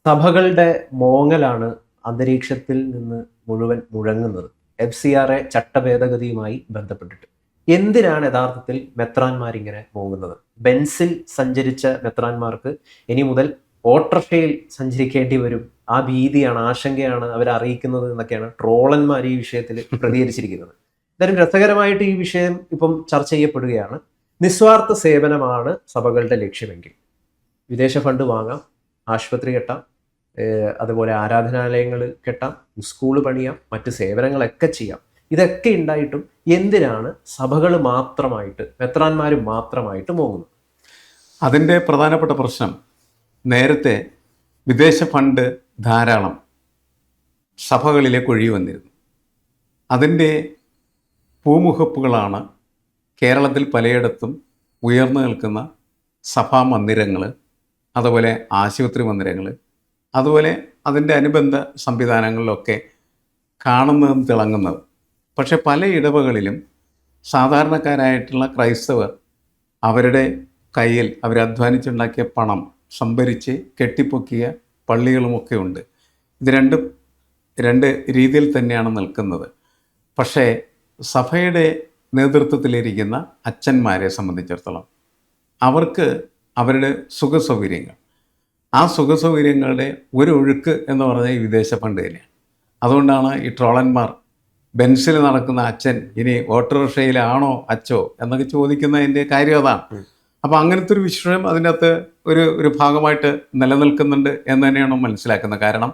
സഭകളുടെ മോങ്ങലാണ് അന്തരീക്ഷത്തിൽ നിന്ന് മുഴുവൻ മുഴങ്ങുന്നത്. FCRA ചട്ടഭേദഗതിയുമായി ബന്ധപ്പെട്ടിട്ട് എന്തിനാണ് യഥാർത്ഥത്തിൽ മെത്രാന്മാരിങ്ങനെ പോകുന്നത്? ബെൻസിൽ സഞ്ചരിച്ച മെത്രാന്മാർക്ക് ഇനി മുതൽ ഓട്ടോറിക്ഷയിൽ സഞ്ചരിക്കേണ്ടി വരും. ആ ഭീതിയാണ്, ആശങ്കയാണ് അവരെ അറിയിക്കുന്നത് എന്നൊക്കെയാണ് ട്രോളന്മാർ ഈ വിഷയത്തിൽ പ്രതികരിച്ചിരിക്കുന്നത്. എന്തായാലും രസകരമായിട്ട് ഈ വിഷയം ഇപ്പം ചർച്ച ചെയ്യപ്പെടുകയാണ്. നിസ്വാർത്ഥ സേവനമാണ് സഭകളുടെ ലക്ഷ്യമെങ്കിൽ വിദേശ ഫണ്ട് വാങ്ങാം, ആശുപത്രി കെട്ടാം, അതുപോലെ ആരാധനാലയങ്ങൾ കെട്ടാം, സ്കൂൾ പണിയാം, മറ്റ് സേവനങ്ങളൊക്കെ ചെയ്യാം. ഇതൊക്കെ ഉണ്ടായിട്ടും എന്തിനാണ് സഭകൾ മാത്രമായിട്ട്, മെത്രാന്മാർ മാത്രമായിട്ട് പോകുന്നത്? അതിൻ്റെ പ്രധാനപ്പെട്ട പ്രശ്നം, നേരത്തെ വിദേശ ഫണ്ട് ധാരാളം സഭകളിലേക്ക് ഒഴുകി വന്നിരുന്നു. അതിൻ്റെ പൂമുഖപ്പുകളാണ് കേരളത്തിൽ പലയിടത്തും ഉയർന്നു നിൽക്കുന്ന സഭാ മന്ദിരങ്ങൾ, അതുപോലെ ആശുപത്രി മന്ദിരങ്ങൾ, അതുപോലെ അതിൻ്റെ അനുബന്ധ സംവിധാനങ്ങളിലൊക്കെ കാണുന്നതും തിളങ്ങുന്നതും. പക്ഷെ പല ഇടവകളിലും സാധാരണക്കാരായിട്ടുള്ള ക്രൈസ്തവർ അവരുടെ കയ്യിൽ അവരധ്വാനിച്ചുണ്ടാക്കിയ പണം സംഭരിച്ച് കെട്ടിപ്പൊക്കിയ പള്ളികളുമൊക്കെ ഉണ്ട്. ഇത് രണ്ട് രീതിയിൽ തന്നെയാണ് നിൽക്കുന്നത്. പക്ഷേ സഭയുടെ നേതൃത്വത്തിലിരിക്കുന്ന അച്ഛന്മാരെ സംബന്ധിച്ചിടത്തോളം അവർക്ക് അവരുടെ സുഖസൗകര്യങ്ങൾ, ആ സുഖസൗകര്യങ്ങളുടെ ഒരു ഒഴുക്ക് എന്ന് പറഞ്ഞാൽ ഈ വിദേശ ഫണ്ട് തന്നെയാണ്. അതുകൊണ്ടാണ് ഈ ട്രോളന്മാർ ബെൻസിൽ നടക്കുന്ന അച്ഛൻ ഇനി ഓട്ടോറിക്ഷയിലാണോ അച്ചോ എന്നൊക്കെ ചോദിക്കുന്നതിൻ്റെ കാര്യം അതാണ്. അപ്പോൾ അങ്ങനത്തെ ഒരു വിഷയം അതിൻ്റെ അകത്ത് ഒരു ഭാഗമായിട്ട് നിലനിൽക്കുന്നുണ്ട് എന്ന് തന്നെയാണ് മനസ്സിലാക്കുന്നത്. കാരണം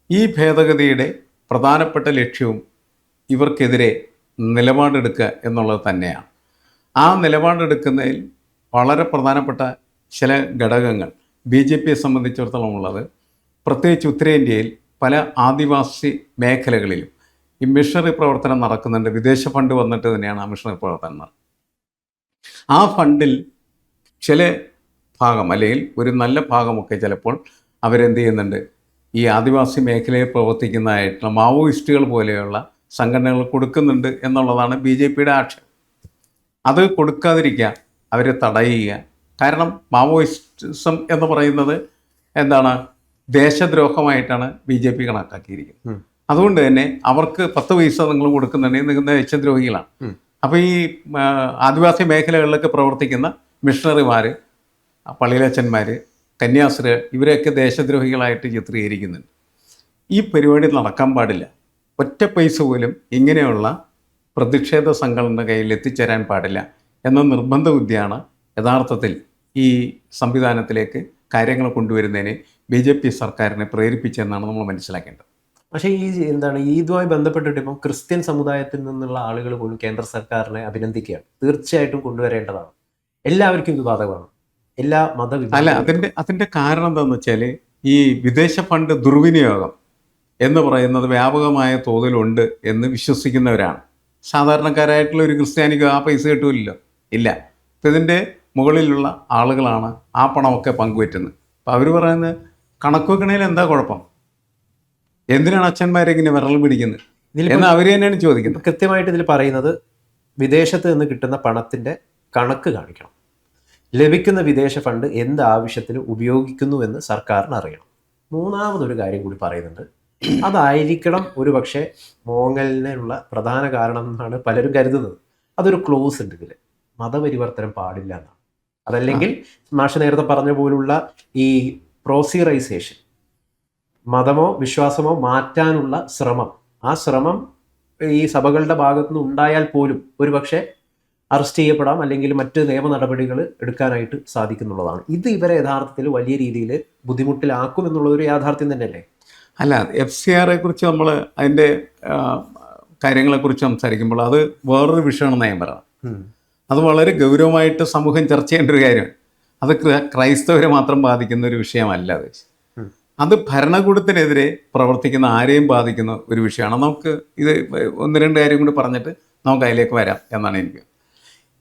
ഈ ഭേദഗതിയുടെ പ്രധാനപ്പെട്ട ലക്ഷ്യവും ഇവർക്കെതിരെ നിലപാടെടുക്കുക എന്നുള്ളത് തന്നെയാണ്. ആ നിലപാടെടുക്കുന്നതിൽ വളരെ പ്രധാനപ്പെട്ട ചില ഘടകങ്ങൾ BJPയെ സംബന്ധിച്ചിടത്തോളം ഉള്ളത്, പ്രത്യേകിച്ച് ഉത്തരേന്ത്യയിൽ പല ആദിവാസി മേഖലകളിലും ഈ മിഷണറി പ്രവർത്തനം നടക്കുന്നുണ്ട്. വിദേശ ഫണ്ട് വന്നിട്ട് തന്നെയാണ് ആ മിഷണറി പ്രവർത്തനം. ആ ഫണ്ടിൽ ചില ഭാഗം, അല്ലെങ്കിൽ ഒരു നല്ല ഭാഗമൊക്കെ ചിലപ്പോൾ അവരെന്ത് ചെയ്യുന്നുണ്ട്, ഈ ആദിവാസി മേഖലയിൽ പ്രവർത്തിക്കുന്നതായിട്ടുള്ള മാവോയിസ്റ്റുകൾ പോലെയുള്ള സംഘടനകൾ കൊടുക്കുന്നുണ്ട് എന്നുള്ളതാണ് BJPയുടെ ആക്ഷേപം. അത് കൊടുക്കാതിരിക്കുക, അവരെ തടയുക. കാരണം മാവോയിസ്റ്റിസം എന്ന് പറയുന്നത് എന്താണ്, ദേശദ്രോഹമായിട്ടാണ് BJP കണക്കാക്കിയിരിക്കുന്നത്. അതുകൊണ്ട് തന്നെ അവർക്ക് 10 പൈസ നിങ്ങൾ കൊടുക്കുന്നുണ്ടെങ്കിൽ നിങ്ങൾ ദേശദ്രോഹികളാണ്. അപ്പോൾ ഈ ആദിവാസി മേഖലകളിലൊക്കെ പ്രവർത്തിക്കുന്ന മിഷണറിമാർ, പള്ളിയിലച്ചന്മാർ, കന്യാസ്ത്രീകൾ, ഇവരെയൊക്കെ ദേശദ്രോഹികളായിട്ട് ചിത്രീകരിക്കുന്നുണ്ട്. ഈ പരിപാടി നടക്കാൻ പാടില്ല. ഒറ്റ പൈസ പോലും ഇങ്ങനെയുള്ള പ്രതിഷേധ സംഘടനയുടെ കയ്യിൽ എത്തിച്ചേരാൻ പാടില്ല എന്ന നിർബന്ധ ബുദ്ധിയാണ് യഥാർത്ഥത്തിൽ ഈ സംവിധാനത്തിലേക്ക് കാര്യങ്ങൾ കൊണ്ടുവരുന്നതിന് BJP സർക്കാരിനെ പ്രേരിപ്പിച്ചെന്നാണ് നമ്മൾ മനസ്സിലാക്കേണ്ടത്. പക്ഷേ ഇതുമായി ബന്ധപ്പെട്ടിട്ട് ഇപ്പം ക്രിസ്ത്യൻ സമുദായത്തിൽ നിന്നുള്ള ആളുകൾ പോലും കേന്ദ്ര സർക്കാരിനെ അഭിനന്ദിക്കുകയാണ്. തീർച്ചയായിട്ടും കൊണ്ടുവരേണ്ടതാണ്. എല്ലാവർക്കും ഇത് ബാധകമാണ്, എല്ലാ അല്ല, അതിൻ്റെ കാരണം എന്താണെന്ന് വെച്ചാൽ ഈ വിദേശ ഫണ്ട് ദുർവിനിയോഗം എന്ന് പറയുന്നത് വ്യാപകമായ തോതിലുണ്ട് എന്ന് വിശ്വസിക്കുന്നവരാണ്. സാധാരണക്കാരായിട്ടുള്ള ഒരു ക്രിസ്ത്യാനിക്ക് ആ പൈസ കിട്ടൂല്ലോ, ഇല്ല. അപ്പം ഇതിൻ്റെ മുകളിലുള്ള ആളുകളാണ് ആ പണമൊക്കെ പങ്കുവറ്റുന്നത്. അപ്പോൾ അവർ പറയുന്നത് കണക്ക് വെക്കണേൽ എന്താ കുഴപ്പം, എന്തിനാണ് അച്ഛന്മാരെ ഇങ്ങനെ വിരൽ പിടിക്കുന്നത് എന്ന് അവർ തന്നെയാണ് ചോദിക്കുന്നത്. കൃത്യമായിട്ട് ഇതിൽ പറയുന്നത് വിദേശത്ത് നിന്ന് കിട്ടുന്ന പണത്തിൻ്റെ കണക്ക് കാണിക്കണം. ലഭിക്കുന്ന വിദേശ ഫണ്ട് എന്ത് ആവശ്യത്തിന് ഉപയോഗിക്കുന്നു എന്ന് സർക്കാരിന് അറിയണം. മൂന്നാമതൊരു കാര്യം കൂടി പറയുന്നുണ്ട്. അതായിരിക്കണം ഒരു പക്ഷേ മോങ്ങലിനുള്ള പ്രധാന കാരണം എന്നാണ് പലരും കരുതുന്നത്. അതൊരു ക്ലോസ് ഉണ്ട് ഇതിൽ, മതപരിവർത്തനം പാടില്ല എന്നാണ്. അതല്ലെങ്കിൽ മാഷ നേരത്തെ പറഞ്ഞ പോലുള്ള ഈ പ്രോസിറൈസേഷൻ, മതമോ വിശ്വാസമോ മാറ്റാനുള്ള ശ്രമം, ആ ശ്രമം ഈ സഭകളുടെ ഭാഗത്തുനിന്ന് ഉണ്ടായാൽ പോലും ഒരു പക്ഷേ അറസ്റ്റ് ചെയ്യപ്പെടാം, അല്ലെങ്കിൽ മറ്റ് നിയമ നടപടികൾ എടുക്കാനായിട്ട് സാധിക്കുന്നുള്ളതാണ്. ഇത് ഇവരെ യഥാർത്ഥത്തിൽ വലിയ രീതിയിൽ ബുദ്ധിമുട്ടിലാക്കും എന്നുള്ളൊരു യാഥാർത്ഥ്യം തന്നെയല്ലേ? അല്ല, FCRയെ കുറിച്ച് നമ്മൾ അതിൻ്റെ കാര്യങ്ങളെക്കുറിച്ച് സംസാരിക്കുമ്പോൾ അത് വേറൊരു വിഷയമാണെന്ന് ഞാൻ പറയാം. അത് വളരെ ഗൗരവമായിട്ട് സമൂഹം ചർച്ച ചെയ്യേണ്ട ഒരു കാര്യമാണ്. അത് ക്രൈസ്തവരെ മാത്രം ബാധിക്കുന്ന ഒരു വിഷയമല്ല. അത് ഭരണകൂടത്തിനെതിരെ പ്രവർത്തിക്കുന്ന ആരെയും ബാധിക്കുന്ന ഒരു വിഷയമാണ്. നമുക്ക് ഇത് 1-2 കാര്യം കൂടി പറഞ്ഞിട്ട് നമുക്ക് അതിലേക്ക് വരാം എന്നാണ് എനിക്ക്.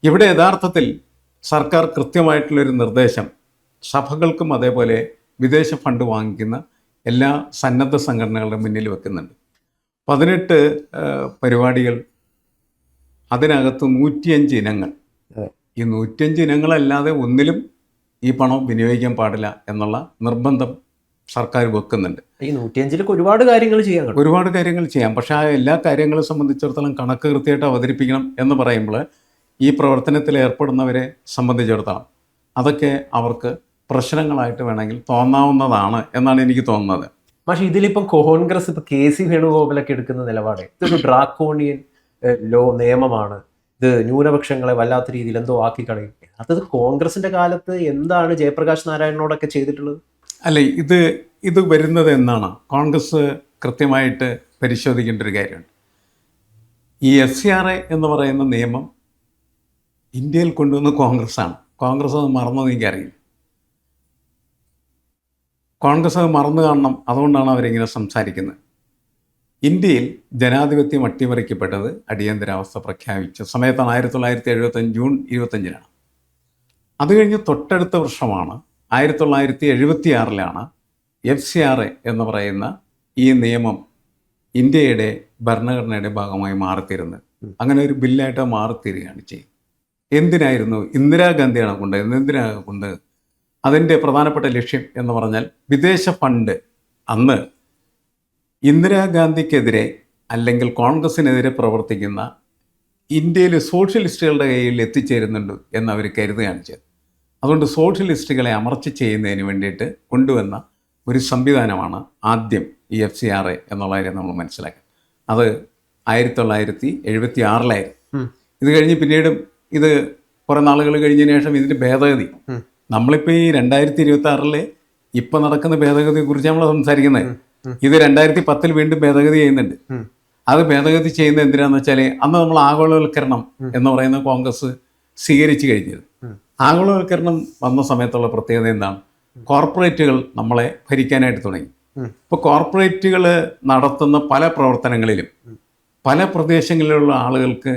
ഇവിടെ യഥാർത്ഥത്തിൽ സർക്കാർ കൃത്യമായിട്ടുള്ളൊരു നിർദ്ദേശം സഭകൾക്കും അതേപോലെ വിദേശ ഫണ്ട് വാങ്ങിക്കുന്ന എല്ലാ സന്നദ്ധ സംഘടനകളുടെ മുന്നിൽ വെക്കുന്നുണ്ട്. 18 പരിപാടികൾ, അതിനകത്ത് 105 ഇനങ്ങൾ. ഈ 105 ഇനങ്ങളല്ലാതെ ഒന്നിലും ഈ പണം വിനിയോഗിക്കാൻ പാടില്ല എന്നുള്ള നിർബന്ധം സർക്കാർ വെക്കുന്നുണ്ട്. ഈ 105 ഒരുപാട് കാര്യങ്ങൾ ചെയ്യാൻ കഴിയും. ഒരുപാട് കാര്യങ്ങൾ ചെയ്യാം. പക്ഷേ ആ എല്ലാ കാര്യങ്ങളെ സംബന്ധിച്ചിടത്തോളം കണക്ക് കൃത്യമായിട്ട് അവതരിപ്പിക്കണം എന്ന് പറയുമ്പോൾ ഈ പ്രവർത്തനത്തിൽ ഏർപ്പെടുന്നവരെ സംബന്ധിച്ചിടത്തോളം അതൊക്കെ അവർക്ക് പ്രശ്നങ്ങളായിട്ട് വേണമെങ്കിൽ തോന്നാവുന്നതാണ് എന്നാണ് എനിക്ക് തോന്നുന്നത്. പക്ഷെ ഇതിലിപ്പം കോൺഗ്രസ് ഇപ്പൊ KC വേണുഗോപാലൊക്കെ എടുക്കുന്ന നിലപാട് ഇതൊരു ഡ്രാക്കോണിയൻ നിയമമാണ്, ഇത് ന്യൂനപക്ഷങ്ങളെ വല്ലാത്ത രീതിയിൽ എന്തോ ആക്കി കളയും. അത് കോൺഗ്രസിന്റെ കാലത്ത് എന്താണ് ജയപ്രകാശ് നാരായണനോടൊക്കെ ചെയ്തിട്ടുള്ളത്? അല്ല, ഇത് വരുന്നത് എന്നാണ് കോൺഗ്രസ് കൃത്യമായിട്ട് പരിശോധിക്കേണ്ട ഒരു കാര്യമുണ്ട്. ഈ FCRA എന്ന് പറയുന്ന നിയമം ഇന്ത്യയിൽ കൊണ്ടുവന്ന് കോൺഗ്രസ്സാണ്. കോൺഗ്രസ് അത് മറന്നത് എനിക്കറിയില്ല. കോൺഗ്രസ് അത് മറന്നു കാണണം. അതുകൊണ്ടാണ് അവരിങ്ങനെ സംസാരിക്കുന്നത്. ഇന്ത്യയിൽ ജനാധിപത്യം അട്ടിമറിക്കപ്പെട്ടത് അടിയന്തരാവസ്ഥ പ്രഖ്യാപിച്ച സമയത്താണ്. 1975 ജൂൺ 25-നാണ്. അത് കഴിഞ്ഞ് തൊട്ടടുത്ത വർഷമാണ് 1976-ലാണ് FCRA എന്ന് പറയുന്ന ഈ നിയമം ഇന്ത്യയുടെ ഭരണഘടനയുടെ ഭാഗമായി മാറിത്തീരുന്നത്. അങ്ങനെ ഒരു ബില്ലായിട്ട് മാറിത്തീരുകയാണ് ചെയ്യുന്നത്. എന്തിനായിരുന്നു? ഇന്ദിരാഗാന്ധിയാണ് എന്തിനാണ് അതിൻ്റെ പ്രധാനപ്പെട്ട ലക്ഷ്യം എന്ന് പറഞ്ഞാൽ വിദേശ ഫണ്ട് അന്ന് ഇന്ദിരാഗാന്ധിക്കെതിരെ അല്ലെങ്കിൽ കോൺഗ്രസിനെതിരെ പ്രവർത്തിക്കുന്ന ഇന്ത്യയിലെ സോഷ്യലിസ്റ്റുകളുടെ കയ്യിൽ എത്തിച്ചേരുന്നുണ്ട് എന്ന് അവർ കരുതുകയാണ് ചെയ്തത്. അതുകൊണ്ട് സോഷ്യലിസ്റ്റുകളെ അമർച്ച ചെയ്യുന്നതിന് വേണ്ടിയിട്ട് കൊണ്ടുവന്ന ഒരു സംവിധാനമാണ് ആദ്യം ഈ FCRA എന്നുള്ള കാര്യം നമ്മൾ മനസ്സിലാക്കുക. അത് 1976-ലായിരുന്നു. ഇത് കഴിഞ്ഞ് പിന്നീട് ഇത് കുറേ നാളുകൾ കഴിഞ്ഞതിന് ശേഷം ഇതിൻ്റെ ഭേദഗതി നമ്മളിപ്പോൾ ഈ 2026 ഇപ്പം നടക്കുന്ന ഭേദഗതിയെ കുറിച്ച് നമ്മൾ സംസാരിക്കുന്നത്. ഇത് 2010 വീണ്ടും ഭേദഗതി ചെയ്യുന്നുണ്ട്. അത് ഭേദഗതി ചെയ്യുന്നത് എന്തിനാന്ന് വെച്ചാൽ അന്ന് നമ്മൾ ആഗോളവൽക്കരണം എന്ന് പറയുന്ന കോൺഗ്രസ് സ്വീകരിച്ചു കഴിഞ്ഞത്. ആഗോളവൽക്കരണം വന്ന സമയത്തുള്ള പ്രത്യേകത എന്താണ്? കോർപ്പറേറ്റുകൾ നമ്മളെ ഭരിക്കാനായിട്ട് തുടങ്ങി. ഇപ്പോൾ കോർപ്പറേറ്റുകൾ നടത്തുന്ന പല പ്രവർത്തനങ്ങളിലും പല പ്രദേശങ്ങളിലുള്ള ആളുകൾക്ക്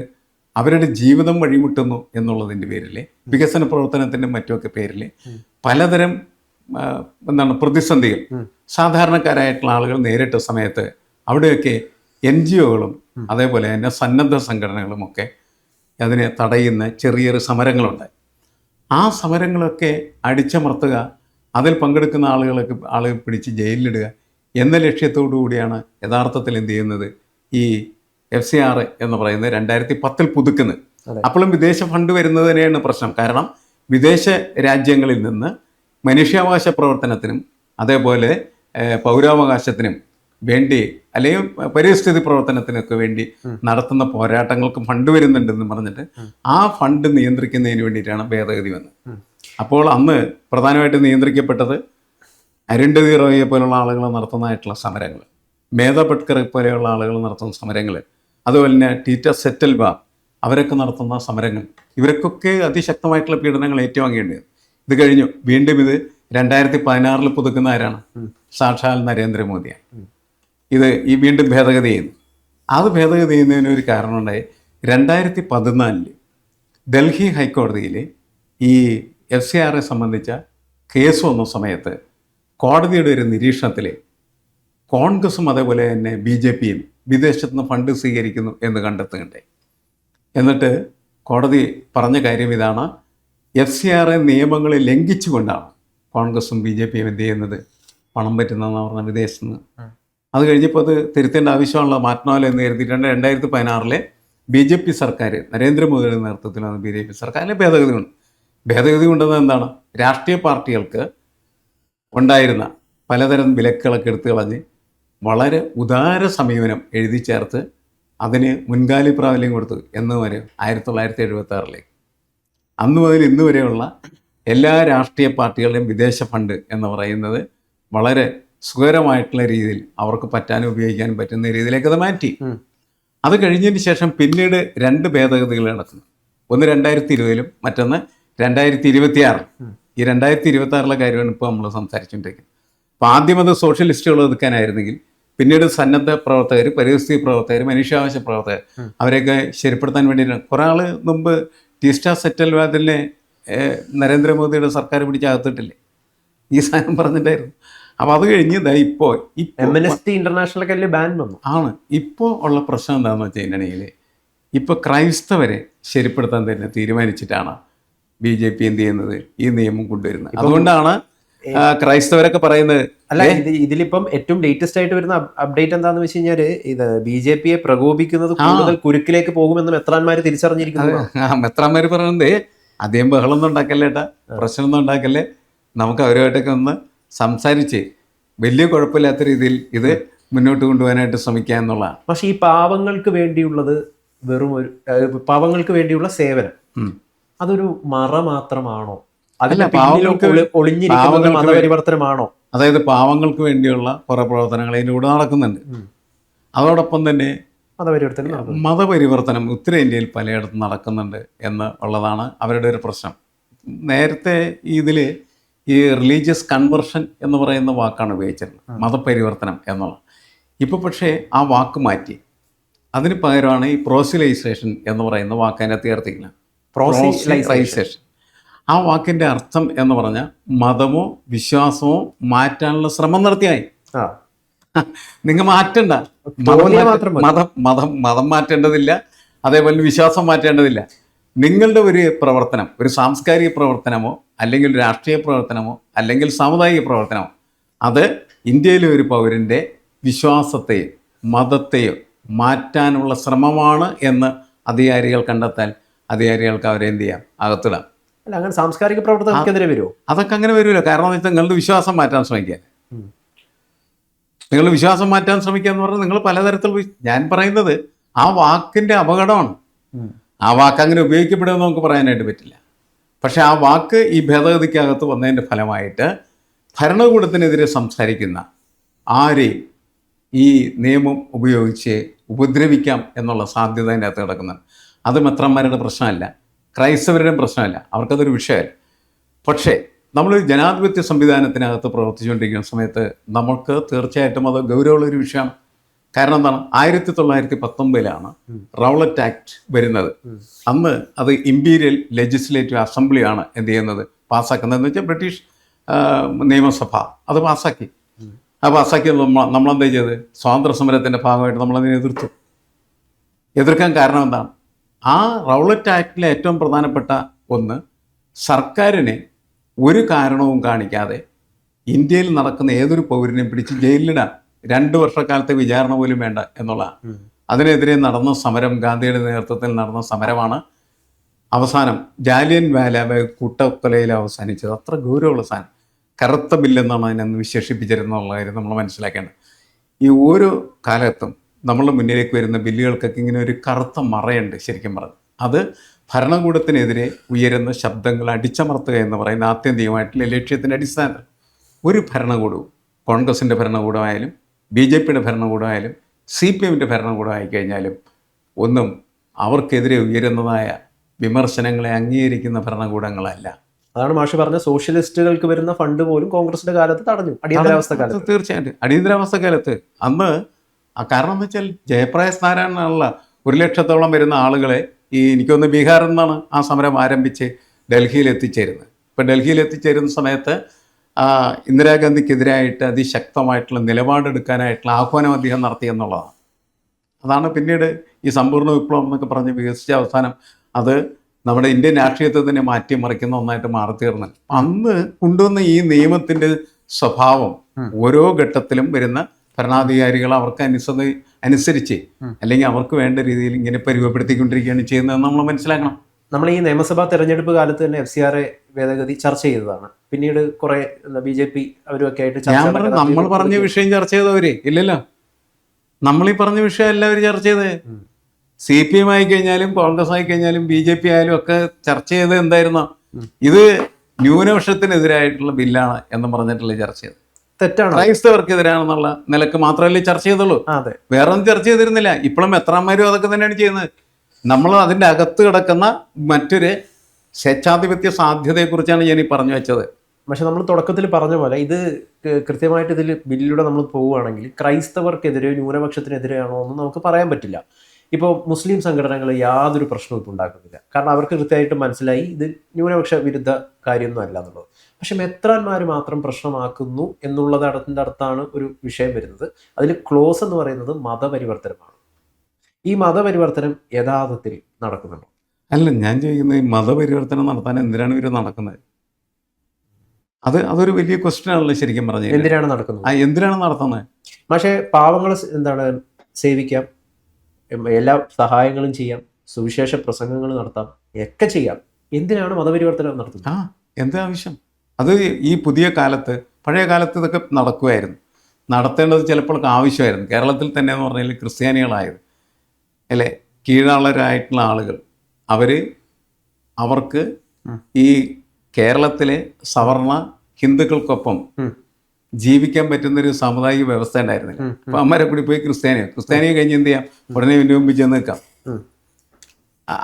അവരുടെ ജീവിതം വഴിമുട്ടുന്നു എന്നുള്ളതിൻ്റെ പേരിൽ, വികസന പ്രവർത്തനത്തിൻ്റെ മറ്റുമൊക്കെ പേരിൽ പലതരം പ്രതിസന്ധികൾ സാധാരണക്കാരായിട്ടുള്ള ആളുകൾ നേരിട്ട സമയത്ത് അവിടെയൊക്കെ NGOകളും അതേപോലെ തന്നെ സന്നദ്ധ സംഘടനകളുമൊക്കെ അതിനെ തടയുന്ന ചെറിയൊരു സമരങ്ങളുണ്ട്. ആ സമരങ്ങളൊക്കെ അടിച്ചമർത്തുക, അതിൽ പങ്കെടുക്കുന്ന ആളുകൾ പിടിച്ച് ജയിലിലിടുക എന്ന ലക്ഷ്യത്തോടു കൂടിയാണ് യഥാർത്ഥത്തിൽ എന്ത് ചെയ്യുന്നത് ഈ FCRA എന്ന് പറയുന്നത് 2010 പുതുക്കുന്നത്. അപ്പോഴും വിദേശ ഫണ്ട് വരുന്നത് തന്നെയാണ് പ്രശ്നം. കാരണം വിദേശ രാജ്യങ്ങളിൽ നിന്ന് മനുഷ്യാവകാശ പ്രവർത്തനത്തിനും അതേപോലെ പൗരാവകാശത്തിനും വേണ്ടി അല്ലെങ്കിൽ പരിസ്ഥിതി പ്രവർത്തനത്തിനൊക്കെ വേണ്ടി നടത്തുന്ന പോരാട്ടങ്ങൾക്ക് ഫണ്ട് വരുന്നുണ്ടെന്ന് പറഞ്ഞിട്ട് ആ ഫണ്ട് നിയന്ത്രിക്കുന്നതിന് വേണ്ടിയിട്ടാണ് ഭേദഗതി വന്നത്. അപ്പോൾ അന്ന് പ്രധാനമായിട്ട് നിയന്ത്രിക്കപ്പെട്ടത് അരുന്ധതി റോയിയെ പോലുള്ള ആളുകൾ നടത്തുന്നതായിട്ടുള്ള സമരങ്ങൾ, മേധ പട്കറെ പോലെയുള്ള ആളുകൾ നടത്തുന്ന സമരങ്ങൾ, അതുപോലെ തന്നെ ടീറ്റർ സെറ്റൽവ അവരൊക്കെ നടത്തുന്ന സമരങ്ങൾ, ഇവർക്കൊക്കെ അതിശക്തമായിട്ടുള്ള പീഡനങ്ങൾ ഏറ്റുവാങ്ങേണ്ടത്. ഇത് കഴിഞ്ഞു വീണ്ടും ഇത് 2016 പുതുക്കുന്ന ആരാണ്? സാക്ഷാൽ നരേന്ദ്രമോദിയാണ്. ഇത് ഈ വീണ്ടും ഭേദഗതി ചെയ്യുന്നു. അത് ഭേദഗതി ചെയ്യുന്നതിന് ഒരു കാരണമുണ്ടായി. 2014 ഡൽഹി ഹൈക്കോടതിയിൽ ഈ FCRA സംബന്ധിച്ച കേസ് വന്ന സമയത്ത് കോടതിയുടെ ഒരു നിരീക്ഷണത്തിൽ കോൺഗ്രസും അതേപോലെ തന്നെ BJPയും വിദേശത്തു നിന്ന് ഫണ്ട് സ്വീകരിക്കുന്നു എന്ന് കണ്ടെത്തുകയുണ്ടായി. എന്നിട്ട് കോടതി പറഞ്ഞ കാര്യം ഇതാണ്: FCRA നിയമങ്ങളെ ലംഘിച്ചുകൊണ്ടാണ് കോൺഗ്രസും BJPയും എന്ത് ചെയ്യുന്നത്, പണം പറ്റുന്നതെന്ന് പറഞ്ഞാൽ വിദേശത്ത് നിന്ന്. അത് കഴിഞ്ഞപ്പോൾ അത് തിരുത്തേണ്ട ആവശ്യമുള്ള മാറ്റണമല്ലോ എന്ന് കരുതിയിട്ടുണ്ട്. 2016 BJP സർക്കാർ, നരേന്ദ്രമോദിയുടെ നേതൃത്വത്തിലാണ് BJP സർക്കാരിലെ ഭേദഗതി ഉണ്ട്. ഭേദഗതി കൊണ്ടുവന്നത് എന്താണ്? രാഷ്ട്രീയ പാർട്ടികൾക്ക് ഉണ്ടായിരുന്ന പലതരം വിലക്കുകളൊക്കെ എടുത്തു കളഞ്ഞ് വളരെ ഉദാര സമീപനം എഴുതി ചേർത്ത് അതിന് മുൻകാലി പ്രാബല്യം കൊടുത്തു. എന്ന് വരെ 1976 അന്ന് മുതൽ ഇന്ന് വരെയുള്ള എല്ലാ രാഷ്ട്രീയ പാർട്ടികളുടെയും വിദേശ ഫണ്ട് എന്ന് പറയുന്നത് വളരെ സുഖകരമായിട്ടുള്ള രീതിയിൽ അവർക്ക് പറ്റാനും ഉപയോഗിക്കാനും പറ്റുന്ന രീതിയിലേക്ക് അത് മാറ്റി. അത് കഴിഞ്ഞതിന് ശേഷം പിന്നീട് 2 ഭേദഗതികൾ നടക്കുന്നു. ഒന്ന് 2020 മറ്റൊന്ന് 2026. ഈ 2026 കാര്യമാണ് ഇപ്പോൾ നമ്മൾ സംസാരിച്ചുകൊണ്ടിരിക്കുന്നത്. അപ്പോൾ ആദ്യം അത് സോഷ്യലിസ്റ്റുകൾ ഒതുക്കാനായിരുന്നെങ്കിൽ പിന്നീട് സന്നദ്ധ പ്രവർത്തകർ, പരിസ്ഥിതി പ്രവർത്തകർ, മനുഷ്യാവകാശ പ്രവർത്തകർ അവരെയൊക്കെ ശരിപ്പെടുത്താൻ വേണ്ടിയിട്ടാണ്. കുറേ ആൾ മുമ്പ് ടീസ്റ്റർ സെറ്റൽവാദിനെ നരേന്ദ്രമോദിയുടെ സർക്കാർ പിടിച്ചകത്തിട്ടില്ലേ, ഈ സാധനം പറഞ്ഞിട്ടായിരുന്നു. അപ്പോൾ അത് കഴിഞ്ഞ് ഇപ്പോൾ Amnesty International ബാൻ വന്നു. ആണ്. ഇപ്പോൾ ഉള്ള പ്രശ്നം എന്താണെന്ന് വെച്ച് കഴിഞ്ഞിട്ടുണ്ടെങ്കിൽ ഇപ്പോൾ ക്രൈസ്തവരെ ശരിപ്പെടുത്താൻ തന്നെ തീരുമാനിച്ചിട്ടാണ് BJP എന്ത് ചെയ്യുന്നത്, ഈ നിയമം കൊണ്ടുവരുന്നത്. അതുകൊണ്ടാണ് ക്രൈസ്തവരൊക്കെ പറയുന്നത്. അല്ല, ഇതിലിപ്പം ഏറ്റവും ലേറ്റസ്റ്റ് ആയിട്ട് വരുന്ന അപ്ഡേറ്റ് എന്താന്ന് വെച്ച് കഴിഞ്ഞാല് ഇത് BJP-യെ പ്രകോപിക്കുന്നത് കൂടുതൽ കുരുക്കിലേക്ക് പോകുമെന്ന് മെത്രാന്മാര് തിരിച്ചറിഞ്ഞിരിക്കുന്നു. മെത്രാന്മാര് പറയുന്നത് അധികം ബഹളമൊന്നും ഉണ്ടാക്കല്ലേട്ടാ, പ്രശ്നമൊന്നും ഉണ്ടാക്കല്ലേ, നമുക്ക് അവരുമായിട്ടൊക്കെ ഒന്ന് സംസാരിച്ച് വലിയ കുഴപ്പമില്ലാത്ത രീതിയിൽ ഇത് മുന്നോട്ട് കൊണ്ടുപോകാനായിട്ട് ശ്രമിക്കുക എന്നുള്ളതാണ്. പക്ഷെ ഈ പാവങ്ങൾക്ക് വേണ്ടിയുള്ളത് വെറും ഒരു പാവങ്ങൾക്ക് വേണ്ടിയുള്ള സേവനം, അതൊരു മറ മാത്രമാണോ? അതിന്റെ ഒളിഞ്ഞിരിക്കുന്നത് മതപരിവർത്തനമാണോ? അതായത് പാവങ്ങൾക്ക് വേണ്ടിയുള്ള കുറെ പ്രവർത്തനങ്ങൾ അതിലൂടെ നടക്കുന്നുണ്ട്. അതോടൊപ്പം തന്നെ മതപരിവർത്തനം ഉത്തരേന്ത്യയിൽ പലയിടത്തും നടക്കുന്നുണ്ട് എന്ന് ഉള്ളതാണ് അവരുടെ ഒരു പ്രശ്നം. നേരത്തെ ഇതിൽ ഈ റിലീജിയസ് കൺവെർഷൻ എന്ന് പറയുന്ന വാക്കാണ് ഉപയോഗിച്ചിരുന്നത്, മതപരിവർത്തനം എന്നുള്ള. ഇപ്പോൾ പക്ഷേ ആ വാക്ക് മാറ്റി, അതിന് പകരമാണ് ഈ പ്രോസിലൈസേഷൻ എന്ന് പറയുന്ന വാക്ക് അതിനകത്ത് ചേർത്തിരിക്കുന്നത്. പ്രോസിലൈസേഷൻ ആ വാക്കിൻ്റെ അർത്ഥം എന്ന് പറഞ്ഞാൽ മതമോ വിശ്വാസമോ മാറ്റാനുള്ള ശ്രമം നടത്തിയായി. നിങ്ങൾ മാറ്റണ്ട, മതം മാറ്റേണ്ടതില്ല, അതേപോലെ വിശ്വാസം മാറ്റേണ്ടതില്ല. നിങ്ങളുടെ ഒരു പ്രവർത്തനം, ഒരു സാംസ്കാരിക പ്രവർത്തനമോ അല്ലെങ്കിൽ രാഷ്ട്രീയ പ്രവർത്തനമോ അല്ലെങ്കിൽ സാമുദായിക പ്രവർത്തനമോ, അത് ഇന്ത്യയിലെ ഒരു പൗരൻ്റെ വിശ്വാസത്തെയോ മതത്തെയോ മാറ്റാനുള്ള ശ്രമമാണ് എന്ന് അധികാരികൾ കണ്ടെത്താൽ അധികാരികൾക്ക് അവരെ എന്ത് ചെയ്യാം, അകത്തിടാം. അല്ല, അങ്ങനെ സാംസ്കാരിക പ്രവർത്തനത്തിനെതിരെ വരുമോ? അതൊക്കെ അങ്ങനെ വരുമല്ലോ. കാരണം എന്ന് വെച്ചാൽ നിങ്ങളുടെ വിശ്വാസം മാറ്റാൻ ശ്രമിക്കാൻ, നിങ്ങളുടെ വിശ്വാസം മാറ്റാൻ ശ്രമിക്കുക എന്ന് പറഞ്ഞാൽ നിങ്ങൾ പലതരത്തിൽ, ഞാൻ പറയുന്നത് ആ വാക്കിൻ്റെ അപകടമാണ്. ആ വാക്ക് അങ്ങനെ ഉപയോഗിക്കപ്പെടുമെന്ന് നമുക്ക് പറയാനായിട്ട് പറ്റില്ല. പക്ഷേ ആ വാക്ക് ഈ ഭേദഗതിക്കകത്ത് വന്നതിൻ്റെ ഫലമായിട്ട് ഭരണകൂടത്തിനെതിരെ സംസാരിക്കുന്ന ആരെയും ഈ നിയമം ഉപയോഗിച്ച് ഉപദ്രവിക്കാം എന്നുള്ള സാധ്യത അതിനകത്ത് കിടക്കുന്നുണ്ട്. അത് മെത്രാന്മാരുടെ പ്രശ്നമല്ല, ക്രൈസ്തവരുടെ പ്രശ്നമല്ല, അവർക്കതൊരു വിഷയമല്ല. പക്ഷേ നമ്മൾ ജനാധിപത്യ സംവിധാനത്തിനകത്ത് പ്രവർത്തിച്ചുകൊണ്ടിരിക്കുന്ന സമയത്ത് നമുക്ക് തീർച്ചയായിട്ടും അത് ഗൗരവമുള്ളൊരു വിഷയമാണ്. കാരണം എന്താണ്, 1919 റൗളറ്റ് ആക്ട് വരുന്നത്. അന്ന് അത് ഇമ്പീരിയൽ ലെജിസ്ലേറ്റീവ് അസംബ്ലിയാണ് എന്ത് ചെയ്യുന്നത്, പാസ്സാക്കുന്നതെന്ന് വെച്ചാൽ ബ്രിട്ടീഷ് നിയമസഭ അത് പാസ്സാക്കി. ആ പാസ്സാക്കി നമ്മളെന്താ ചെയ്തത്, സ്വാതന്ത്ര്യ സമരത്തിൻ്റെ ഭാഗമായിട്ട് നമ്മളതിനെ എതിർക്കാൻ കാരണം എന്താണ്, ആ റൗളറ്റ് ആക്ടിലെ ഏറ്റവും പ്രധാനപ്പെട്ട ഒന്ന്, സർക്കാരിനെ ഒരു കാരണവും കാണിക്കാതെ ഇന്ത്യയിൽ നടക്കുന്ന ഏതൊരു പൗരനെയും പിടിച്ച് ജയിലിലിടാം, 2 വർഷക്കാലത്തെ വിചാരണ പോലും വേണ്ട എന്നുള്ളതാണ്. അതിനെതിരെ നടന്ന സമരം, ഗാന്ധിയുടെ നേതൃത്വത്തിൽ നടന്ന സമരമാണ് അവസാനം ജാലിയൻ വാലാബാഗ് കൂട്ടക്കൊലയിൽ അവസാനിച്ചത്. അത്ര ഗൗരവമുള്ള സാധനം, കറുത്ത ബില്ലെന്നാണ് അതിനന്ന് വിശേഷിപ്പിച്ചിരുന്നുള്ള കാര്യം നമ്മൾ മനസ്സിലാക്കേണ്ടത്. ഈ ഓരോ കാലത്തും നമ്മളുടെ മുന്നിലേക്ക് വരുന്ന ബില്ലുകൾക്കൊക്കെ ഇങ്ങനെ ഒരു കറുത്ത മറയുണ്ട്. ശരിക്കും പറഞ്ഞു അത് ഭരണകൂടത്തിനെതിരെ ഉയരുന്ന ശബ്ദങ്ങൾ അടിച്ചമർത്തുക എന്ന് പറയുന്ന ആത്യന്തികമായിട്ടുള്ള ലക്ഷ്യത്തിൻ്റെ അടിസ്ഥാനം. ഒരു ഭരണകൂടവും, കോൺഗ്രസിൻ്റെ ഭരണകൂടമായാലും BJP-യുടെ ഭരണകൂടമായാലും CPM-ൻ്റെ ഭരണകൂടം ആയിക്കഴിഞ്ഞാലും ഒന്നും അവർക്കെതിരെ ഉയരുന്നതായ വിമർശനങ്ങളെ അംഗീകരിക്കുന്ന ഭരണകൂടങ്ങളല്ല. അതാണ് മാഷ് പറഞ്ഞ സോഷ്യലിസ്റ്റുകൾക്ക് വരുന്ന ഫണ്ട് പോലും കോൺഗ്രസിന്റെ കാലത്ത് തടഞ്ഞു, അടിയന്തരാവസ്ഥ കാലത്ത്. തീർച്ചയായിട്ടും അടിയന്തരാവസ്ഥ കാലത്ത് അന്ന് കാരണം എന്ന് വെച്ചാൽ ജയപ്രകാശ് നാരായണനുള്ള 100,000-ഓളം വരുന്ന ആളുകളെ എനിക്കൊന്ന് ബീഹാറിൽ നിന്നാണ് ആ സമരം ആരംഭിച്ച് ഡൽഹിയിൽ എത്തിച്ചേരുന്നത്. ഇപ്പം ഡൽഹിയിൽ എത്തിച്ചേരുന്ന സമയത്ത് ഇന്ദിരാഗാന്ധിക്കെതിരായിട്ട് അതിശക്തമായിട്ടുള്ള നിലപാടെടുക്കാനായിട്ടുള്ള ആഹ്വാനം അദ്ദേഹം നടത്തിയെന്നുള്ളതാണ്. അതാണ് പിന്നീട് ഈ സമ്പൂർണ്ണ വിപ്ലവം എന്നൊക്കെ പറഞ്ഞ് വികസിച്ച അവസാനം അത് നമ്മുടെ ഇന്ത്യൻ രാഷ്ട്രീയത്തെ തന്നെ മാറ്റിമറിക്കുന്ന ഒന്നായിട്ട് മാറിത്തീർന്നത്. അന്ന് കൊണ്ടുവന്ന ഈ നിയമത്തിൻ്റെ സ്വഭാവം ഓരോ ഘട്ടത്തിലും വരുന്ന ഭരണാധികാരികൾ അവർക്ക് അനുസരിച്ച് അല്ലെങ്കിൽ അവർക്ക് വേണ്ട രീതിയിൽ ഇങ്ങനെ പരിവപ്പെടുത്തിക്കൊണ്ടിരിക്കുകയാണ് ചെയ്യുന്നതെന്ന് നമ്മൾ മനസ്സിലാക്കണം. നമ്മൾ ഈ നിയമസഭാ തെരഞ്ഞെടുപ്പ് കാലത്ത് തന്നെ FCRA ഭേദഗതി ചർച്ച ചെയ്തതാണ്. പിന്നീട് കുറെ BJP അവരുമൊക്കെ ആയിട്ട് നമ്മൾ പറഞ്ഞ വിഷയം ചർച്ച ചെയ്തവര് ഇല്ലല്ലോ. നമ്മളീ പറഞ്ഞ വിഷയം എല്ലാവരും ചർച്ച ചെയ്തത്. CPM ആയി കഴിഞ്ഞാലും കോൺഗ്രസ് ആയി കഴിഞ്ഞാലും BJP ആയാലും ഒക്കെ ചർച്ച ചെയ്തത് എന്തായിരുന്നു, ഇത് ന്യൂനപക്ഷത്തിനെതിരായിട്ടുള്ള ബില്ലാണ് എന്ന് പറഞ്ഞിട്ടുള്ള ചർച്ച ചെയ്തത്. തെറ്റാണ്, ക്രൈസ്തവർക്കെതിരാണെന്നുള്ള നിലക്ക് മാത്രമല്ലേ ചർച്ച ചെയ്തുള്ളൂ, വേറെ ഒന്നും ചർച്ച ചെയ്തിരുന്നില്ല. ഇപ്പോഴും മെത്രാന്മാരും അതൊക്കെ തന്നെയാണ് ചെയ്യുന്നത്. നമ്മൾ അതിൻ്റെ അകത്ത് കിടക്കുന്ന മറ്റൊരു സ്വേച്ഛാധിപത്യ സാധ്യതയെക്കുറിച്ചാണ് ഞാൻ ഈ പറഞ്ഞു വെച്ചത്. പക്ഷെ നമ്മൾ തുടക്കത്തിൽ പറഞ്ഞ പോലെ ഇത് കൃത്യമായിട്ട് ഇതിൽ ബില്ലിലൂടെ നമ്മൾ പോവുകയാണെങ്കിൽ ക്രൈസ്തവർക്കെതിരെയോ ന്യൂനപക്ഷത്തിനെതിരെയാണോ എന്ന് നമുക്ക് പറയാൻ പറ്റില്ല. ഇപ്പോൾ മുസ്ലിം സംഘടനകൾ യാതൊരു പ്രശ്നവും ഇപ്പോൾ ഉണ്ടാക്കുന്നില്ല, കാരണം അവർക്ക് കൃത്യമായിട്ട് മനസ്സിലായി ഇത് ന്യൂനപക്ഷ വിരുദ്ധ കാര്യമൊന്നും അല്ല എന്നുള്ളത്. പക്ഷെ മെത്രാന്മാർ മാത്രം പ്രശ്നമാക്കുന്നു എന്നുള്ളത് അടുത്താണ് ഒരു വിഷയം വരുന്നത്. അതിൽ ക്ലോസ് എന്ന് പറയുന്നത് മതപരിവർത്തനമാണ്. ഈ മതപരിവർത്തനം യഥാർത്ഥത്തിൽ നടക്കുന്നുണ്ടോ? അല്ല, ഞാൻ ചോദിക്കുന്നത് ഈ മതപരിവർത്തനം നടത്താൻ എന്തിനാണ് ഇവർ നടക്കുന്നത്? അതൊരു വലിയ ക്വസ്റ്റ്യൻ ആണല്ലോ ശരിക്കും പറഞ്ഞത്. എന്തിനാണ് നടക്കുന്നത്? എന്തിനാണ് നടത്തുന്നത്? പക്ഷേ പാവങ്ങൾ എന്താണ് സേവിക്കാം, എല്ലാ സഹായങ്ങളും ചെയ്യാം, സുവിശേഷ പ്രസംഗങ്ങൾ നടത്താം, ഒക്കെ ചെയ്യാം. എന്തിനാണ് മതപരിവർത്തനം നടത്തുന്നത്? എന്താ ആവശ്യം? അത് ഈ പുതിയ കാലത്ത്, പഴയ കാലത്ത് ഇതൊക്കെ നടക്കുമായിരുന്നു, നടത്തേണ്ടത് ചിലപ്പോൾ ആവശ്യമായിരുന്നു. കേരളത്തിൽ തന്നെ എന്ന് പറഞ്ഞാൽ ക്രിസ്ത്യാനികളായത് അല്ലേ, കീഴാളരായിട്ടുള്ള ആളുകൾ അവർക്ക് ഈ കേരളത്തിലെ സവർണ ഹിന്ദുക്കൾക്കൊപ്പം ജീവിക്കാൻ പറ്റുന്നൊരു സാമുദായിക വ്യവസ്ഥ ഉണ്ടായിരുന്നില്ല. അപ്പം അമ്മരെ കൂടി പോയി ക്രിസ്ത്യാനിയെ കഴിഞ്ഞ് എന്ത് ചെയ്യാം, ഉടനെ ഇതിൻ്റെ മുമ്പിൽ ചെന്ന് നിൽക്കാം.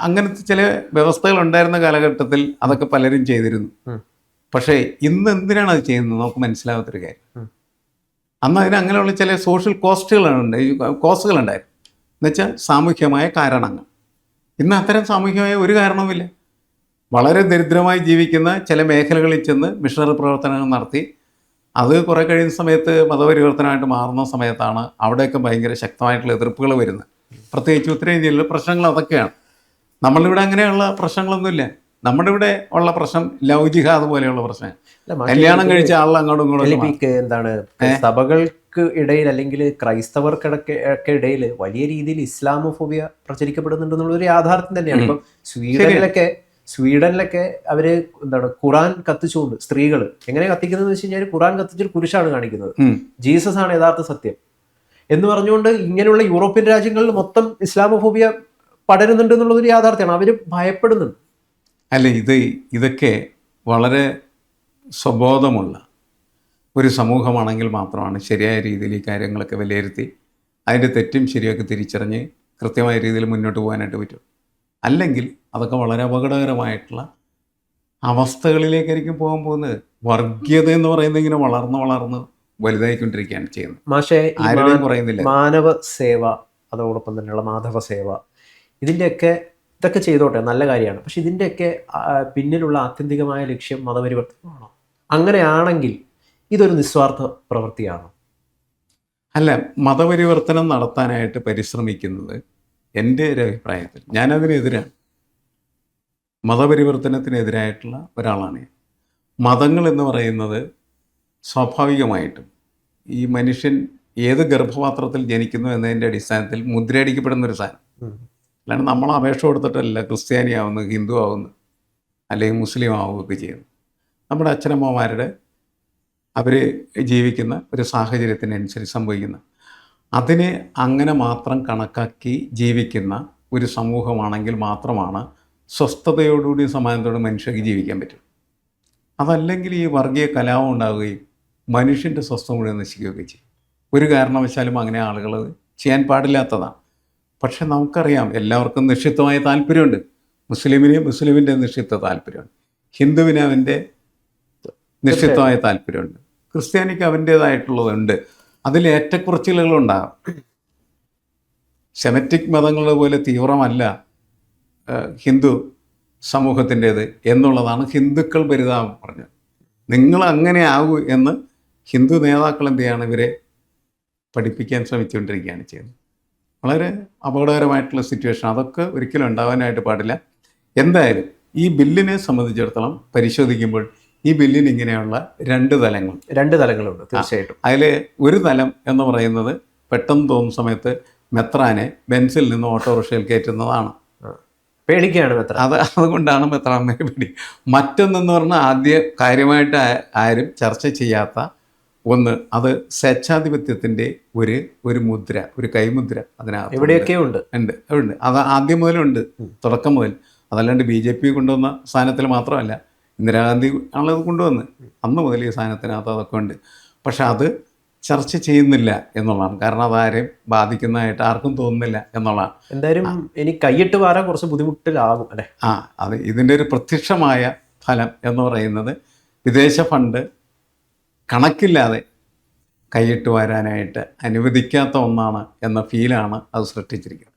അങ്ങനത്തെ ചില വ്യവസ്ഥകൾ ഉണ്ടായിരുന്ന കാലഘട്ടത്തിൽ അതൊക്കെ പലരും ചെയ്തിരുന്നു. പക്ഷേ ഇന്ന് എന്തിനാണ് അത് ചെയ്യുന്നത് നമുക്ക് മനസ്സിലാവാത്തൊരു കാര്യം. അന്ന് അതിന് അങ്ങനെയുള്ള ചില സോഷ്യൽ കോസ്റ്റുകളുണ്ടായിരുന്നു, എന്നുവെച്ചാൽ സാമൂഹ്യമായ കാരണങ്ങൾ. ഇന്ന് അത്തരം സാമൂഹ്യമായ ഒരു കാരണവുമില്ല. വളരെ ദരിദ്രമായി ജീവിക്കുന്ന ചില മേഖലകളിൽ ചെന്ന് മിഷണറി പ്രവർത്തനങ്ങൾ നടത്തി അത് കുറേ കഴിയുന്ന സമയത്ത് മതപരിവർത്തനമായിട്ട് മാറുന്ന സമയത്താണ് അവിടെയൊക്കെ ഭയങ്കര ശക്തമായിട്ടുള്ള എതിർപ്പുകൾ വരുന്നത്. പ്രത്യേകിച്ച് ഉത്തരേന്ത്യയിലെ പ്രശ്നങ്ങൾ അതൊക്കെയാണ്. നമ്മളിവിടെ അങ്ങനെയുള്ള പ്രശ്നങ്ങളൊന്നുമില്ല. നമ്മുടെ ഇവിടെ ഉള്ള പ്രശ്നം ലവ് ജിഹാദ് പോലെയുള്ള പ്രശ്നം, കല്യാണം കഴിച്ച ആളിൽ അങ്ങോട്ടും ഇങ്ങോട്ടും. എന്താണ് സഭകൾക്ക് ഇടയിൽ അല്ലെങ്കിൽ ക്രൈസ്തവർക്കിടയ്ക്ക് ഇടയിൽ വലിയ രീതിയിൽ ഇസ്ലാമോഫോബിയ പ്രചരിക്കപ്പെടുന്നുണ്ടെന്നുള്ളൊരു യാഥാർത്ഥ്യം തന്നെയാണ്. ഇപ്പം സ്വീഡനിലൊക്കെ അവര് എന്താണ് ഖുറാൻ കത്തിച്ചുകൊണ്ട് സ്ത്രീകൾ എങ്ങനെ കത്തിക്കുന്നത് വെച്ച് കഴിഞ്ഞാൽ ഖുറാൻ കത്തിച്ചൊരു കുരിശാണ് കാണിക്കുന്നത്, ജീസസ് ആണ് യഥാർത്ഥ സത്യം എന്ന് പറഞ്ഞുകൊണ്ട് ഇങ്ങനെയുള്ള യൂറോപ്യൻ രാജ്യങ്ങളിൽ മൊത്തം ഇസ്ലാമോഫോബിയ പടരുന്നുണ്ട് എന്നുള്ളതൊരു യാഥാർത്ഥ്യമാണ്. അവര് ഭയപ്പെടുന്നുണ്ട്. അല്ല, ഇതൊക്കെ വളരെ സ്വബോധമുള്ള ഒരു സമൂഹമാണെങ്കിൽ മാത്രമാണ് ശരിയായ രീതിയിൽ ഈ കാര്യങ്ങളൊക്കെ വിലയിരുത്തി അതിൻ്റെ തെറ്റും ശരിയൊക്കെ തിരിച്ചറിഞ്ഞ് കൃത്യമായ രീതിയിൽ മുന്നോട്ട് പോകാനായിട്ട് പറ്റും. അല്ലെങ്കിൽ അതൊക്കെ വളരെ അപകടകരമായിട്ടുള്ള അവസ്ഥകളിലേക്കായിരിക്കും പോകാൻ പോകുന്നത്. വർഗീയത എന്ന് പറയുന്നത് ഇങ്ങനെ വളർന്ന് വലുതായിക്കൊണ്ടിരിക്കുകയാണ് ചെയ്യുന്നത്. മാഷേ, ആരുടെയും പറയുന്നില്ല. മാനവ സേവ, അതോടൊപ്പം തന്നെയുള്ള മാധവ സേവ, ഇതൊക്കെ ചെയ്തോട്ടെ, നല്ല കാര്യമാണ്. പക്ഷെ ഇതിൻ്റെയൊക്കെ പിന്നിലുള്ള ആത്യന്തികമായ ലക്ഷ്യം മതപരിവർത്തനമാണോ? അങ്ങനെയാണെങ്കിൽ ഇതൊരു നിസ്വാർത്ഥ പ്രവൃത്തിയാണോ? അല്ല, മതപരിവർത്തനം നടത്താനായിട്ട് പരിശ്രമിക്കുന്നത് എൻ്റെ ഒരു അഭിപ്രായത്തിൽ ഞാനതിനെതിരാണ്. മതപരിവർത്തനത്തിനെതിരായിട്ടുള്ള ഒരാളാണ് ഞാൻ. മതങ്ങൾ എന്ന് പറയുന്നത് സ്വാഭാവികമായിട്ടും ഈ മനുഷ്യൻ ഏത് ഗർഭപാത്രത്തിൽ ജനിക്കുന്നു എന്നതിൻ്റെ അടിസ്ഥാനത്തിൽ മുദ്രയടിക്കപ്പെടുന്നൊരു സാധനം. അല്ലാണ്ട് നമ്മൾ അപേക്ഷ കൊടുത്തിട്ടല്ല ക്രിസ്ത്യാനി ആവുന്നു, ഹിന്ദു ആവുന്നു, അല്ലെങ്കിൽ മുസ്ലിം ആവുകയൊക്കെ ചെയ്യുന്നു. നമ്മുടെ അച്ഛനമ്മമാരുടെ അവർ ജീവിക്കുന്ന ഒരു സാഹചര്യത്തിനനുസരിച്ച് സംഭവിക്കുന്ന അതിനെ അങ്ങനെ മാത്രം കണക്കാക്കി ജീവിക്കുന്ന ഒരു സമൂഹമാണെങ്കിൽ മാത്രമാണ് സ്വസ്ഥതയോടുകൂടി സമാധാനത്തോടെ മനുഷ്യർക്ക് ജീവിക്കാൻ പറ്റും. അതല്ലെങ്കിൽ ഈ വർഗീയ കലാപം ഉണ്ടാവുകയും മനുഷ്യൻ്റെ സ്വസ്ഥത മുഴുവൻ നശിക്കുകയൊക്കെ ചെയ്യും. ഒരു കാരണവശാലും അങ്ങനെ ആളുകൾ ചെയ്യാൻ പാടില്ലാത്തതാണ്. പക്ഷെ നമുക്കറിയാം എല്ലാവർക്കും നിക്ഷിപ്തമായ താല്പര്യമുണ്ട്. മുസ്ലിമിൻ്റെ നിക്ഷിപ്ത താല്പര്യമുണ്ട്, ഹിന്ദുവിന് അവൻ്റെ നിക്ഷിപ്തമായ താല്പര്യമുണ്ട്, ക്രിസ്ത്യാനിക്ക് അവൻ്റേതായിട്ടുള്ളതുണ്ട്. അതിൽ ഏറ്റക്കുറച്ചിലുകളുണ്ടാകും. സെമറ്റിക് മതങ്ങളുടെ പോലെ തീവ്രമല്ല ഹിന്ദു സമൂഹത്തിൻ്റേത് എന്നുള്ളതാണ് ഹിന്ദുക്കൾ പരിതാപം പറഞ്ഞത്. നിങ്ങൾ അങ്ങനെ ആകൂ എന്ന് ഹിന്ദു നേതാക്കൾ എന്ത് ചെയ്യാണ്, ഇവരെ പഠിപ്പിക്കാൻ ശ്രമിച്ചുകൊണ്ടിരിക്കുകയാണ് ചെയ്യുന്നത്. വളരെ അപകടകരമായിട്ടുള്ള സിറ്റുവേഷൻ. അതൊക്കെ ഒരിക്കലും ഉണ്ടാവാനായിട്ട് പാടില്ല. എന്തായാലും ഈ ബില്ലിനെ സംബന്ധിച്ചിടത്തോളം പരിശോധിക്കുമ്പോൾ ഈ ബില്ലിന് ഇങ്ങനെയുള്ള രണ്ട് തലങ്ങളുണ്ട് തീർച്ചയായിട്ടും. അതിൽ ഒരു തലം എന്ന് പറയുന്നത് പെട്ടെന്ന് തോന്നുന്ന സമയത്ത് മെത്രാനെ ബെൻസിൽ നിന്ന് ഓട്ടോറിക്ഷയിൽ കയറ്റുന്നതാണ്. പേടിക്കുകയാണ് മെത്രാൻ. അതുകൊണ്ടാണ് മെത്രാന്മാരെ പേടി. മറ്റൊന്നെന്ന് പറഞ്ഞാൽ ആദ്യം കാര്യമായിട്ട് ആരും ചർച്ച ചെയ്യാത്ത ഒന്ന്, അത് സ്വേച്ഛാധിപത്യത്തിൻ്റെ ഒരു മുദ്ര, ഒരു കൈമുദ്ര അതിനകത്ത് എവിടെയൊക്കെയോ ഉണ്ട്. അത് ആദ്യം മുതലുണ്ട്, തുടക്കം മുതൽ. അതല്ലാണ്ട് BJP കൊണ്ടുവന്ന സാധനത്തിൽ മാത്രമല്ല, ഇന്ദിരാഗാന്ധി ആണത് കൊണ്ടുവന്ന് അന്ന് മുതൽ ഈ സാധനത്തിനകത്ത് അതൊക്കെ ഉണ്ട്. പക്ഷെ അത് ചർച്ച ചെയ്യുന്നില്ല എന്നുള്ളതാണ്. കാരണം അതാരെയും ബാധിക്കുന്നതായിട്ട് ആർക്കും തോന്നുന്നില്ല എന്നുള്ളതാണ്. എന്തായാലും ഇനി കൈയിട്ട് വാരാൻ കുറച്ച് ബുദ്ധിമുട്ടിലാകും അല്ലേ? അത് ഇതിൻ്റെ ഒരു പ്രത്യക്ഷമായ ഫലം എന്ന് പറയുന്നത് വിദേശ ഫണ്ട് കണക്കില്ലാതെ കൈയിട്ട് വരാനായിട്ട് അനുവദിക്കാത്ത ഒന്നാണ് എന്ന ഫീലാണ് അത് സൃഷ്ടിച്ചിരിക്കുന്നത്.